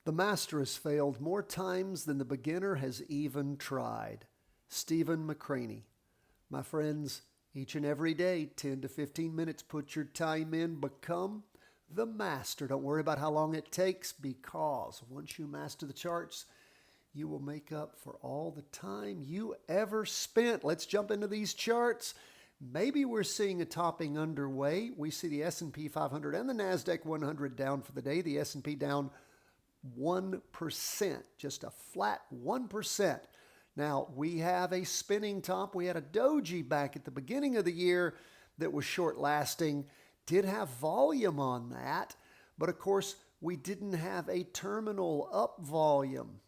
The master has failed more times than the beginner has even tried. Stephen McCranie. My friends, each and every day, 10 to 15 minutes, put your time in, become the master. Don't worry about how long it takes, because once you master the charts, you will make up for all the time you ever spent. Let's jump into these charts. Maybe we're seeing a topping underway. We see the S&P 500 and the NASDAQ 100 down for the day. The S&P down 1%, just a flat 1%. Now, we have a spinning top. We had a doji back at the beginning of the year that was short-lasting. Did have volume on that, but of course, we didn't have a terminal up volume.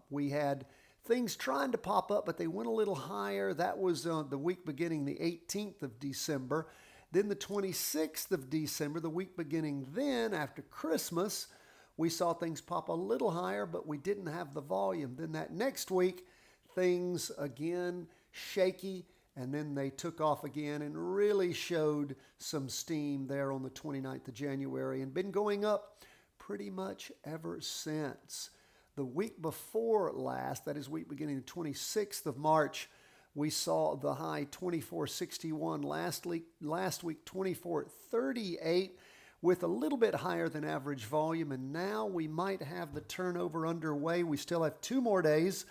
We had things trying to pop up, but they went a little higher. That was the week beginning the 18th of December. Then the 26th of December, the week beginning then after Christmas, we saw things pop a little higher, but we didn't have the volume. Then that next week, things again shaky, and then they took off again and really showed some steam there on the 29th of January and been going up pretty much ever since. The week before last, that is week beginning the 26th of March, we saw the high 24.61, last week 24.38, with a little bit higher than average volume, and now we might have the turnover underway. We still have 2 more days.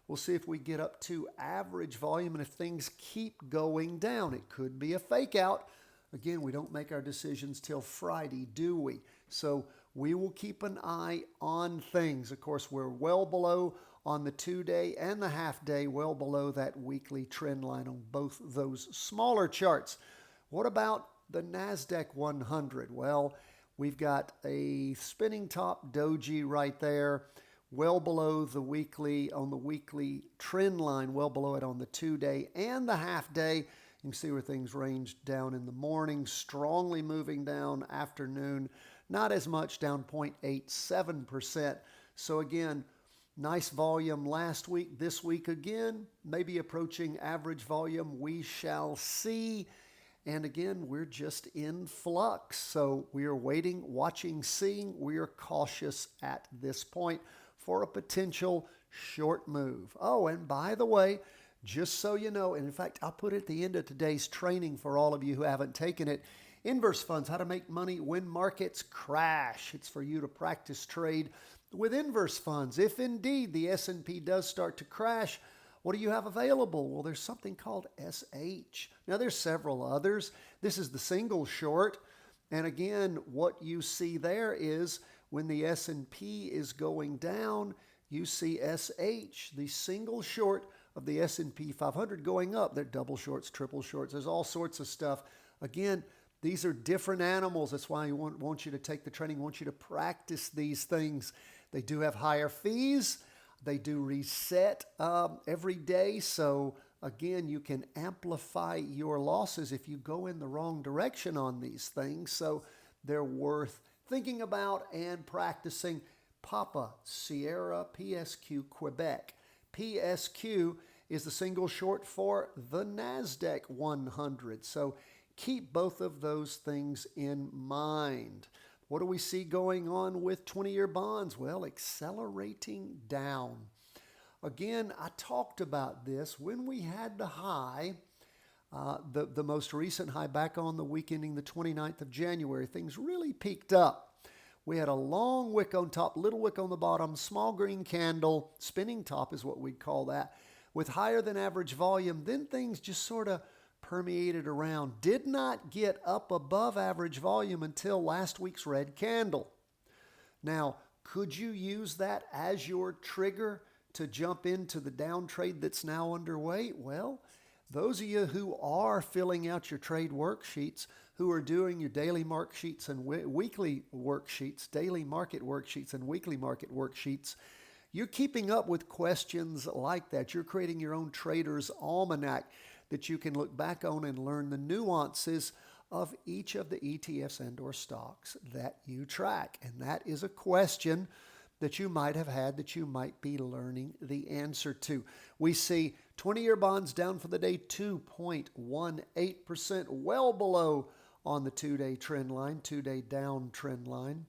We'll see if we get up to average volume, and if things keep going down, it could be a fake out. Again, we don't make our decisions till Friday, do we? So we will keep an eye on things. Of course, we're well below on the 2-day and the half-day, well below that weekly trend line on both those smaller charts. What about the NASDAQ 100? Well, we've got a spinning top doji right there, well below the weekly, on the weekly trend line, well below it on the 2-day and the half-day. You can see where things range down in the morning, strongly moving down afternoon, not as much, down 0.87%. So again, nice volume last week. This week again, maybe approaching average volume. We shall see. And again, we're just in flux. So we are waiting, watching, seeing. We are cautious at this point for a potential short move. Oh, and by the way, just so you know, and in fact, I'll put it at the end of today's training for all of you who haven't taken it, Inverse Funds, How to Make Money When Markets Crash. It's for you to practice trade with inverse funds. If indeed the S&P does start to crash, what do you have available? Well, there's something called SH. Now, there's several others. This is the single short. And again, what you see there is when the S&P is going down, you see SH, the single short of the S&P 500 going up. They're double shorts, triple shorts. There's all sorts of stuff. Again, these are different animals. That's why I want you to take the training, want you to practice these things. They do have higher fees. They do reset every day. So again, you can amplify your losses if you go in the wrong direction on these things. So they're worth thinking about and practicing. Papa, Sierra, PSQ, Quebec. PSQ is the single short for the NASDAQ 100. So keep both of those things in mind. What do we see going on with 20-year bonds? Well, accelerating down. Again, I talked about this when we had the high, the most recent high back on the week ending the 29th of January. Things really peaked up. We had a long wick on top, little wick on the bottom, small green candle, spinning top is what we'd call that, with higher than average volume. Then things just sort of permeated around. Did not get up above average volume until last week's red candle. Now, could you use that as your trigger to jump into the down trade that's now underway? Well, those of you who are filling out your trade worksheets, who are doing your daily mark sheets and weekly worksheets, daily market worksheets and weekly market worksheets, you're keeping up with questions like that. You're creating your own trader's almanac that you can look back on and learn the nuances of each of the ETFs and or stocks that you track. And that is a question that you might have had that you might be learning the answer to. We see 20-year bonds down for the day 2.18%, well below on the 2-day trend line, 2-day down trend line.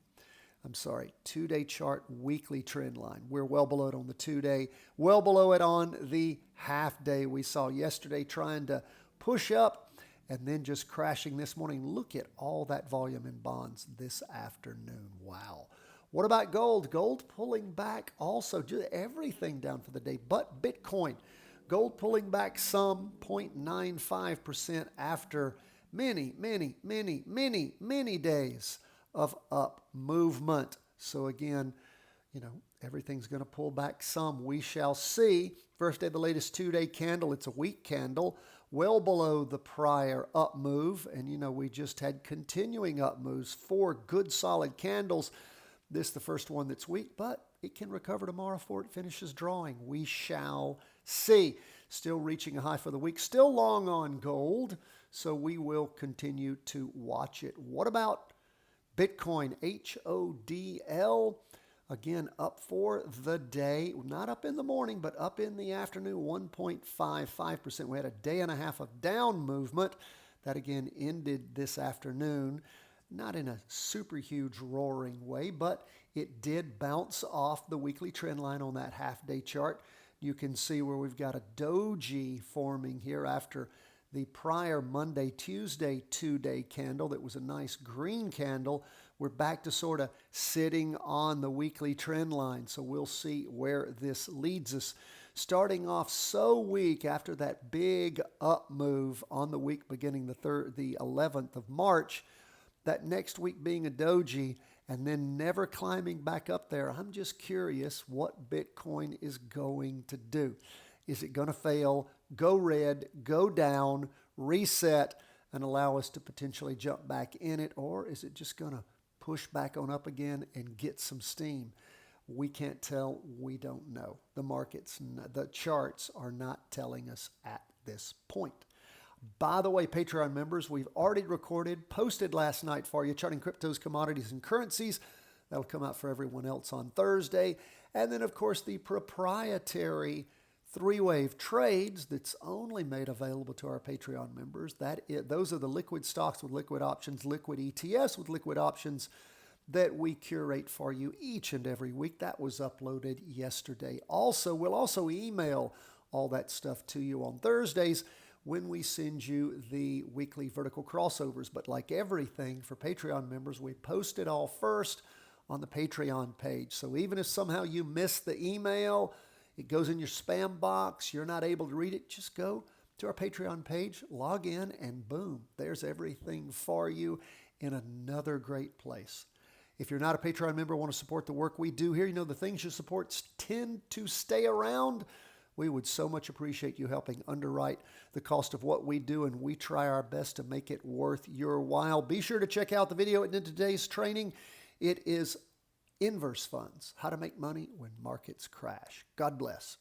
2-day chart weekly trend line. We're well below it on the 2-day, well below it on the half day. We saw yesterday trying to push up and then just crashing this morning. Look at all that volume in bonds this afternoon. Wow. What about gold? Gold pulling back also. Just everything down for the day but Bitcoin. Gold pulling back some 0.95% after many days of up movement. So again, everything's going to pull back some. We shall see. First day of the latest 2-day candle. It's a weak candle, well below the prior up move. And, we just had continuing up moves, 4 good solid candles. This the first one that's weak, but it can recover tomorrow before it finishes drawing. We shall see. Still reaching a high for the week. Still long on gold, so we will continue to watch it. What about Bitcoin? HODL, again, up for the day. Not up in the morning, but up in the afternoon, 1.55%. We had a day and a half of down movement. That, again, ended this afternoon. Not in a super huge roaring way, but it did bounce off the weekly trend line on that half-day chart. You can see where we've got a doji forming here after the prior Monday, Tuesday 2-day candle that was a nice green candle. We're back to sort of sitting on the weekly trend line, so we'll see where this leads us. Starting off so weak after that big up move on the week beginning the 11th of March, that next week being a doji, and then never climbing back up there. I'm just curious what Bitcoin is going to do. Is it going to fail, go red, go down, reset, and allow us to potentially jump back in it? Or is it just going to push back on up again and get some steam? We can't tell. We don't know. The charts are not telling us at this point. By the way, Patreon members, we've already posted last night for you, charting cryptos, commodities, and currencies. That'll come out for everyone else on Thursday. And then, of course, the proprietary 3-wave trades that's only made available to our Patreon members. Those are the liquid stocks with liquid options, liquid ETFs with liquid options that we curate for you each and every week. That was uploaded yesterday. We'll also email all that stuff to you on Thursdays when we send you the weekly vertical crossovers. But like everything for Patreon members, we post it all first on the Patreon page. So even if somehow you miss the email, it goes in your spam box, you're not able to read it, just go to our Patreon page, log in, and boom, there's everything for you in another great place. If you're not a Patreon member, want to support the work we do here, the things you support tend to stay around. We would so much appreciate you helping underwrite the cost of what we do, and we try our best to make it worth your while. Be sure to check out the video in today's training. It is Inverse Funds, how to make money when markets crash. God bless.